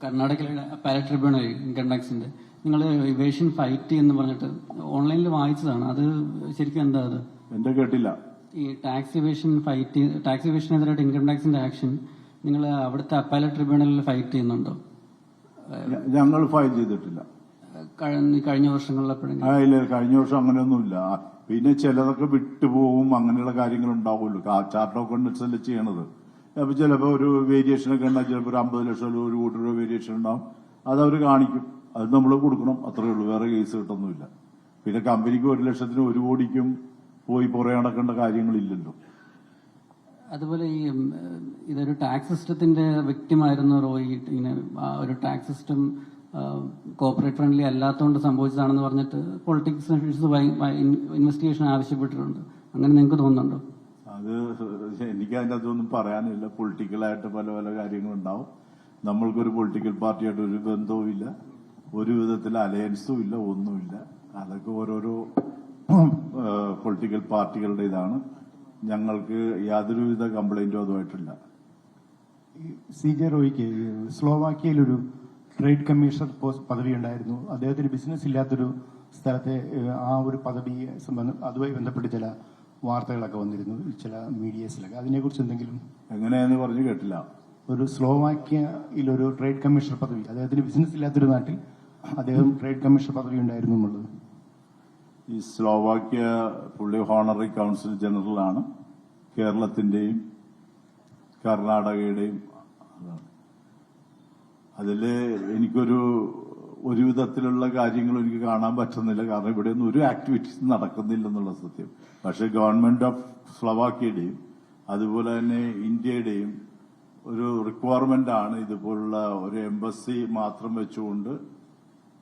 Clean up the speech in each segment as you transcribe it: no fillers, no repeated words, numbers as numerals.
കർണാടകയിലെ അപ്പാലറ്റ് tribunal income ടാക്സിന്റെ നിങ്ങൾ evasion fight എന്ന് പറഞ്ഞിട്ട് ഓൺലൈനിൽ വായിച്ചതാണ്. അത് ശരിക്കും എന്താ അത്? എന്റെ കേട്ടില്ല. ഈ ടാക്സ് ഇവേഷനെതിരായിട്ട് ഇൻകം ടാക്സിന്റെ ആക്ഷൻ നിങ്ങൾ അവിടുത്തെ അപ്പാലറ്റ് ട്രിബ്യൂണലിൽ ഫൈറ്റ് ചെയ്യുന്നുണ്ടോ? ഞങ്ങൾ ഫയൽ ചെയ്തിട്ടില്ല കഴിഞ്ഞ വർഷങ്ങളിലെപ്പോഴും. ഇല്ല, കഴിഞ്ഞ വർഷം അങ്ങനെയൊന്നുമില്ല. പിന്നെ ചിലതൊക്കെ വിട്ടുപോകും, അങ്ങനെയുള്ള കാര്യങ്ങൾ ഉണ്ടാവുമല്ലോ. ചാർട്ട് ഓഫ് കണ്ടക്ട്സ് ചെയ്യണത്. അപ്പൊ ചിലപ്പോൾ ഒരു വേരിയേഷൻ ഒക്കെ ഉണ്ടാകും. ചിലപ്പോൾ ഒരു 50 ലക്ഷം ഒരു കോടി രൂപ വേരിയേഷൻ ഉണ്ടാവും. അത് അവർ കാണിക്കും, അത് നമ്മൾ കൊടുക്കണം, അത്രയേ ഉള്ളൂ. വേറെ കേസ് കിട്ടൊന്നുമില്ല. പിന്നെ കമ്പനിക്ക് 1 ലക്ഷത്തിനും 1 കോടിക്കും പോയി പുറകെ നടക്കേണ്ട കാര്യങ്ങളില്ലല്ലോ. അതുപോലെ ഈ ഇതൊരു ടാക്സ് സിസ്റ്റത്തിന്റെ വ്യക്തിമായിരുന്നു റോയി. ഇങ്ങനെ ഒരു ടാക്സ് സിസ്റ്റം കോർപ്പറേറ്റ് ഫ്രണ്ട്ലി അല്ലാത്തതുകൊണ്ട് സംഭവിച്ചതാണെന്ന് പറഞ്ഞിട്ട് പൊളിറ്റിക്സ് ഇൻവെസ്റ്റിഗേഷൻ ആവശ്യപ്പെട്ടിട്ടുണ്ട്. അങ്ങനെ നിങ്ങൾക്ക് തോന്നുന്നുണ്ടോ? അത് എനിക്ക് അതിൻ്റെ അതൊന്നും പറയാനില്ല. പൊളിറ്റിക്കലായിട്ട് പല പല കാര്യങ്ങളുണ്ടാവും. നമ്മൾക്കൊരു പൊളിറ്റിക്കൽ പാർട്ടിയായിട്ട് ഒരു ബന്ധവും ഇല്ല, ഒരു വിധത്തിൽ അലയൻസും ഇല്ല, ഒന്നുമില്ല. അതൊക്കെ ഓരോരോ പൊളിറ്റിക്കൽ പാർട്ടികളുടെ ഇതാണ്. ഞങ്ങൾക്ക് യാതൊരുവിധ കംപ്ലൈന്റും അതുമായിട്ടില്ല. CJ റോയിക്ക് സ്ലോവാക്യയിലൊരു ട്രേഡ് കമ്മീഷണർ പദവി ഉണ്ടായിരുന്നു. അദ്ദേഹത്തിന് ബിസിനസ് ഇല്ലാത്തൊരു സ്ഥലത്തെ ആ ഒരു പദവിയെ അതുമായി ബന്ധപ്പെട്ട് ചില വാർത്തകളൊക്കെ വന്നിരുന്നു ചില മീഡിയസിലൊക്കെ. അതിനെക്കുറിച്ച് എന്തെങ്കിലും? എങ്ങനെയാന്ന് പറഞ്ഞു കേട്ടില്ല. ഒരു സ്ലോവാക്യയിലൊരു ട്രേഡ് കമ്മീഷണർ പദവി, അദ്ദേഹത്തിന് ബിസിനസ് ഇല്ലാത്തൊരു നാട്ടിൽ അദ്ദേഹം ട്രേഡ് കമ്മീഷണർ പദവി ഉണ്ടായിരുന്നു എന്നുള്ളത്. ഈ സ്ലോവാക്യ പുള്ളി ഹോണററി കൌൺസിൽ ജനറലാണ്. കേരളത്തിന്റെയും കർണാടകയുടെയും. അതില് എനിക്കൊരു വിധത്തിലുള്ള കാര്യങ്ങളും എനിക്ക് കാണാൻ പറ്റുന്നില്ല. കാരണം ഇവിടെയൊന്നും ഒരു ആക്ടിവിറ്റീസ് നടക്കുന്നില്ലെന്നുള്ള സത്യം. പക്ഷെ ഗവൺമെന്റ് ഓഫ് സ്ലോവാക്യയുടെയും അതുപോലെ തന്നെ ഇന്ത്യയുടെയും ഒരു റിക്വയർമെന്റ് ആണ് ഇതുപോലുള്ള ഒരു എംബസി മാത്രം വെച്ചുകൊണ്ട്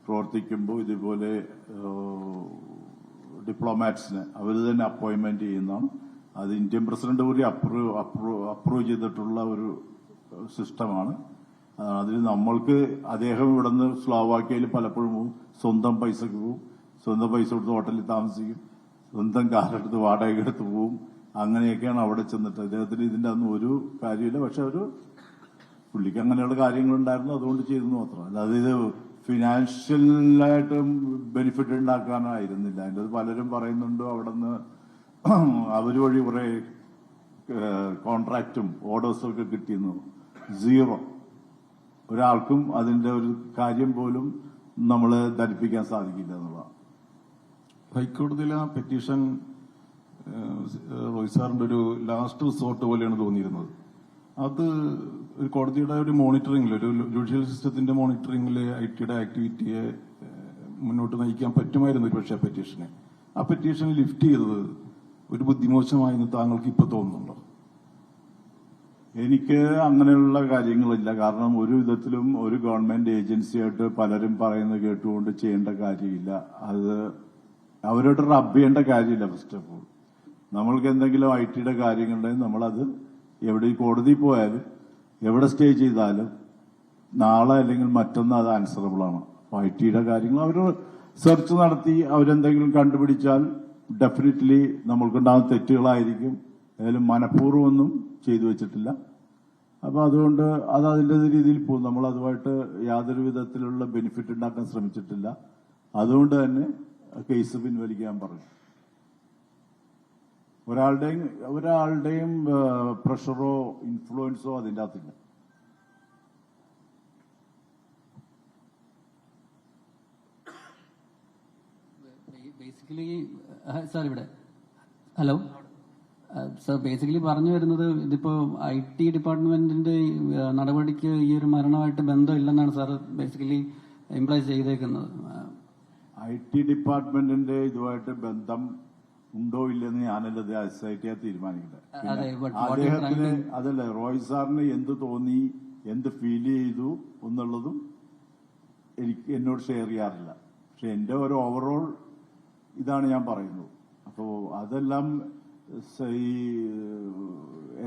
പ്രവർത്തിക്കുമ്പോൾ ഇതുപോലെ ഡിപ്ലോമാറ്റ്സിനെ അവർ തന്നെ അപ്പോയിന്റ്മെന്റ് ചെയ്യുന്നതാണ്. അത് ഇന്ത്യൻ പ്രസിഡന്റ് കൂടി അപ്രൂവ് ചെയ്തിട്ടുള്ള ഒരു സിസ്റ്റമാണ്. അതിൽ നമ്മൾക്ക് അദ്ദേഹം ഇവിടുന്ന് സ്ലോവാക്യയിൽ പലപ്പോഴും പോകും, സ്വന്തം പൈസക്ക് പോവും, സ്വന്തം പൈസ കൊടുത്ത് ഹോട്ടലിൽ താമസിക്കും, സ്വന്തം കാറെടുത്ത് വാടക എടുത്ത് പോവും. അങ്ങനെയൊക്കെയാണ് അവിടെ ചെന്നിട്ട്. അദ്ദേഹത്തിന് ഇതിന്റെ ഒന്നും ഒരു കാര്യമില്ല. പക്ഷെ പുള്ളിക്ക് അങ്ങനെയുള്ള കാര്യങ്ങളുണ്ടായിരുന്നു, അതുകൊണ്ട് ചെയ്തു മാത്രം. അല്ലാതെ ഇത് ഫിനാൻഷ്യലായിട്ടും ബെനിഫിറ്റ് ഉണ്ടാക്കാനായിരുന്നില്ല. അതിൻ്റെ പലരും പറയുന്നുണ്ട് അവിടെ നിന്ന് അവർ വഴി കുറെ കോൺട്രാക്റ്റും ഓർഡേഴ്സും ഒക്കെ കിട്ടിയിരുന്നു. സീറോ. ഒരാൾക്കും അതിന്റെ ഒരു കാര്യം പോലും നമ്മളെ ധരിപ്പിക്കാൻ സാധിക്കില്ല എന്നുള്ളതാണ്. ഹൈക്കോടതിയിലെ ആ പെറ്റീഷൻ റോയ് സാറിന്റെ ഒരു ലാസ്റ്റ് റിസോർട്ട് പോലെയാണ് തോന്നിയിരുന്നത്. അത് ഒരു കോടതിയുടെ ഒരു മോണിറ്ററിംഗിൽ, ഒരു ജുഡീഷ്യൽ സിസ്റ്റത്തിന്റെ മോണിറ്ററിംഗിൽ IT-യുടെ ആക്ടിവിറ്റിയെ മുന്നോട്ട് നയിക്കാൻ പറ്റുമായിരുന്നു ഒരു പക്ഷേ പെറ്റീഷനെ. ആ പെറ്റീഷൻ ലിഫ്റ്റ് ചെയ്തത് ഒരു ബുദ്ധിമോശമായെന്ന് താങ്കൾക്ക് ഇപ്പൊ തോന്നുന്നുണ്ടോ? എനിക്ക് അങ്ങനെയുള്ള കാര്യങ്ങളില്ല. കാരണം ഒരു വിധത്തിലും ഒരു ഗവൺമെന്റ് ഏജൻസിയായിട്ട് പലരും പറയുന്നത് കേട്ടുകൊണ്ട് ചെയ്യേണ്ട കാര്യമില്ല. അത് അവരോട് റബ്ബ് ചെയ്യേണ്ട കാര്യമില്ല. ഫസ്റ്റ് ഓഫ് ഓൾ നമ്മൾക്ക് എന്തെങ്കിലും IT-യുടെ കാര്യങ്ങളുണ്ടെങ്കിൽ നമ്മളത് എവിടെ കോടതി പോയാലും എവിടെ സ്റ്റേ ചെയ്താലും നാളെ അല്ലെങ്കിൽ മറ്റൊന്ന് അത് ആൻസറബിൾ ആണ്. അപ്പൊ IT-യുടെ കാര്യങ്ങൾ അവർ സെർച്ച് നടത്തി അവരെന്തെങ്കിലും കണ്ടുപിടിച്ചാൽ ഡെഫിനറ്റ്ലി നമ്മൾക്കുണ്ടാകുന്ന തെറ്റുകളായിരിക്കും. ഏതായാലും മനഃപൂർവ്വമൊന്നും ചെയ്തു വെച്ചിട്ടില്ല. അപ്പൊ അതുകൊണ്ട് അത് അതിന്റെ രീതിയിൽ പോകും. നമ്മൾ അതുമായിട്ട് യാതൊരു വിധത്തിലുള്ള ബെനിഫിറ്റ് ഉണ്ടാക്കാൻ ശ്രമിച്ചിട്ടില്ല. അതുകൊണ്ട് തന്നെ കേസ് പിൻവലിക്കാൻ പറഞ്ഞു. ഒരാളുടെയും പ്രഷറോ ഇൻഫ്ലുവൻസോ അതിൻ്റെ അകത്തില്ല. ബേസിക്കലി സാർ ഇവിടെ ഹലോ സാർ, ബേസിക്കലി പറഞ്ഞു വരുന്നത് ഇതിപ്പോ IT ഡിപ്പാർട്ട്മെന്റിന്റെ നടപടിക്ക് ഈ ഒരു മരണമായിട്ട് ബന്ധമില്ലെന്നാണ് സാർ ബേസിക്കലി എംപ്ലോയ് ചെയ്തേക്കുന്നത്. IT ഡിപ്പാർട്ട്മെന്റിന്റെ ഇതുമായിട്ട് ബന്ധം ഉണ്ടോ ഇല്ലെന്ന് ഞാനല്ലത് SIT തീരുമാനിക്കുന്നത്. അദ്ദേഹത്തിന് അതല്ല, റോയ് സാറിന് എന്ത് തോന്നി, എന്ത് ഫീൽ ചെയ്തു എന്നുള്ളതും എന്നോട് ഷെയർ ചെയ്യാറില്ല. പക്ഷെ എന്റെ ഒരു ഓവറോൾ ഇതാണ് ഞാൻ പറയുന്നത്. അപ്പോ അതെല്ലാം ഈ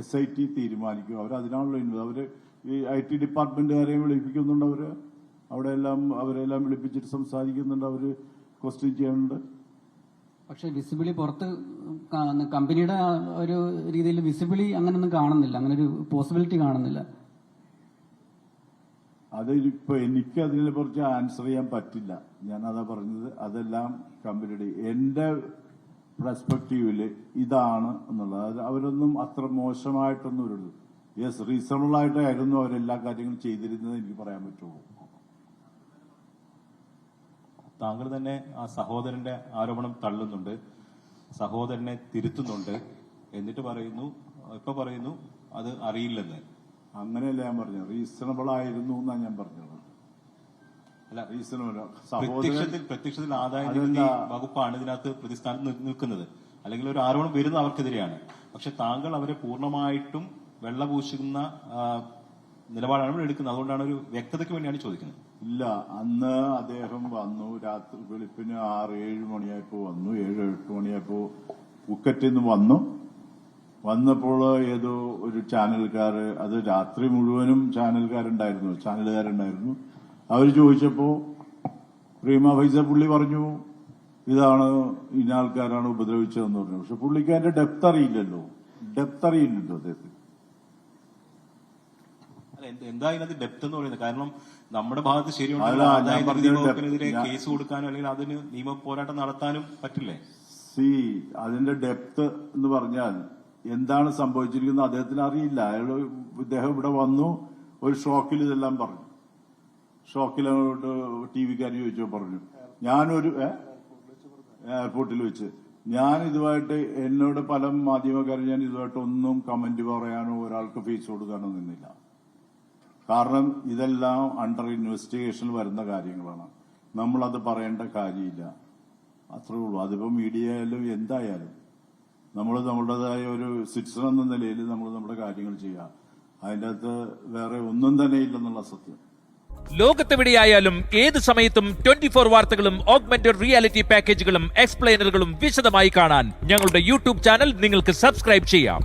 SIT തീരുമാനിക്കും. അവരതിനാണല്ലോ അവര് ഈ IT ഡിപ്പാർട്ട്മെന്റുകാരെയും വിളിപ്പിക്കുന്നുണ്ട്. അവരെല്ലാം വിളിപ്പിച്ചിട്ട് സംസാരിക്കുന്നുണ്ട്, അവര് ക്വസ്റ്റ്യൻ ചെയ്യുന്നുണ്ട്. പക്ഷെ വിസിബിളി പുറത്ത് കമ്പനിയുടെ ഒരു രീതിയിൽ വിസിബിളി അങ്ങനെയൊന്നും കാണുന്നില്ല, അങ്ങനെ ഒരു പോസിബിലിറ്റി കാണുന്നില്ല. അതിപ്പോ എനിക്ക് അതിനെ കുറിച്ച് ആൻസർ ചെയ്യാൻ പറ്റില്ല. ഞാൻ അതാ പറഞ്ഞത്, അതെല്ലാം കമ്പനിയുടെ എന്റെ പെർസ്പെക്റ്റീവില് ഇതാണ് എന്നുള്ളത്. അത് അവരൊന്നും അത്ര മോശമായിട്ടൊന്നും ഒരു യെസ് റീസണബിൾ ആയിട്ടായിരുന്നു അവരെല്ലാ കാര്യങ്ങളും ചെയ്തിരുന്നത് എനിക്ക് പറയാൻ പറ്റുള്ളൂ. താങ്കൾ തന്നെ ആ സഹോദരന്റെ ആരോപണം തള്ളുന്നുണ്ട്, സഹോദരനെ തിരുത്തുന്നുണ്ട്, എന്നിട്ട് പറയുന്നു അത് അറിയില്ലെന്ന്. അങ്ങനെയല്ല ഞാൻ പറഞ്ഞത്, റീസണബിൾ ആയിരുന്നു എന്നാണ് ഞാൻ പറഞ്ഞത്. അല്ല, റീസണബിൾ പ്രത്യക്ഷത്തിൽ ആദായ നികുതി വകുപ്പാണ് ഇതിനകത്ത് പ്രതിസ്ഥാനത്ത് നിൽക്കുന്നത്, അല്ലെങ്കിൽ ഒരു ആരോപണം വരുന്നത് അവർക്കെതിരെയാണ്. പക്ഷെ താങ്കൾ അവരെ പൂർണ്ണമായിട്ടും വെള്ളപൂശുന്ന നിലപാടാണ് എടുക്കുന്നത്. അതുകൊണ്ടാണ് ഒരു വ്യക്തതയ്ക്ക് വേണ്ടിയാണ് ചോദിക്കുന്നത്. ഇല്ല, അന്ന് അദ്ദേഹം വന്നു, രാത്രി വെളുപ്പിന് 6-7 മണിയായപ്പോ വന്നു, 7-8 മണിയായപ്പോ പൂക്കറ്റിൽ നിന്ന് വന്നപ്പോൾ ഏതോ ഒരു ചാനൽക്കാര്, അത് രാത്രി മുഴുവനും ചാനലുകാരുണ്ടായിരുന്നു. അവർ ചോദിച്ചപ്പോ പ്രീമ ഫൈസ പുള്ളി പറഞ്ഞു ഇതാണ് ഇന്ന ആൾക്കാരാണ് ഉപദ്രവിച്ചതെന്ന് പറഞ്ഞു. പക്ഷെ പുള്ളിക്ക് അതിന്റെ ഡെപ്ത് അറിയില്ലല്ലോ അദ്ദേഹത്തിന്. എന്താ ഇതിനകത്ത് ഡെപ്ത് എന്ന് പറയുന്നത്? കാരണം നമ്മുടെ ഭാഗത്ത് ശരിയുണ്ടല്ലോ, ആദായ നികുതി വകുപ്പിനെതിരെ കേസ് കൊടുക്കാനോ അല്ലെങ്കിൽ അതിന് നിയമ പോരാട്ടം നടത്താനും പറ്റില്ലേ? അതിന്റെ ഡെപ്ത് എന്ന് പറഞ്ഞാൽ എന്താണ് സംഭവിച്ചിരിക്കുന്നത് അദ്ദേഹത്തിന് അറിയില്ല. ഇദ്ദേഹം ഇവിടെ വന്നു, ഒരു ഷോക്കിൽ ഇതെല്ലാം പറഞ്ഞു. ഷോക്കിലോട്ട് ടിവിക്കാർ ചോദിച്ചോ പറഞ്ഞു, ഞാനൊരു എയർപോർട്ടിൽ വെച്ച് ഞാൻ ഇതുമായിട്ട് എന്നോട് പല മാധ്യമക്കാരും ഞാൻ ഇതുമായിട്ട് ഒന്നും കമന്റ് പറയാനോ ഒരാൾക്ക് ഫീസ് കൊടുക്കാനോ നിന്നില്ല. കാരണം ഇതെല്ലാം അണ്ടർ ഇൻവെസ്റ്റിഗേഷനിൽ വരുന്ന കാര്യങ്ങളാണ്. നമ്മളത് പറയേണ്ട കാര്യമില്ല, അത്രേ ഉള്ളൂ. അതിപ്പോ മീഡിയയിലും എന്തായാലും നമ്മൾ നമ്മുടേതായ ഒരു സിറ്റിസൺ എന്ന നിലയിൽ നമ്മൾ നമ്മുടെ കാര്യങ്ങൾ ചെയ്യുക. അതിൻ്റെ അകത്ത് വേറെ ഒന്നും തന്നെ ഇല്ലെന്നുള്ള സത്യം. ലോകത്തെവിടെയായാലും ഏത് സമയത്തും 24 വാർത്തകളും ഓഗ്മെന്റഡ് റിയാലിറ്റി പാക്കേജുകളും എക്സ്പ്ലെയിനറുകളും വിശദമായി കാണാൻ ഞങ്ങളുടെ യൂട്യൂബ് ചാനൽ നിങ്ങൾക്ക് സബ്സ്ക്രൈബ് ചെയ്യാം.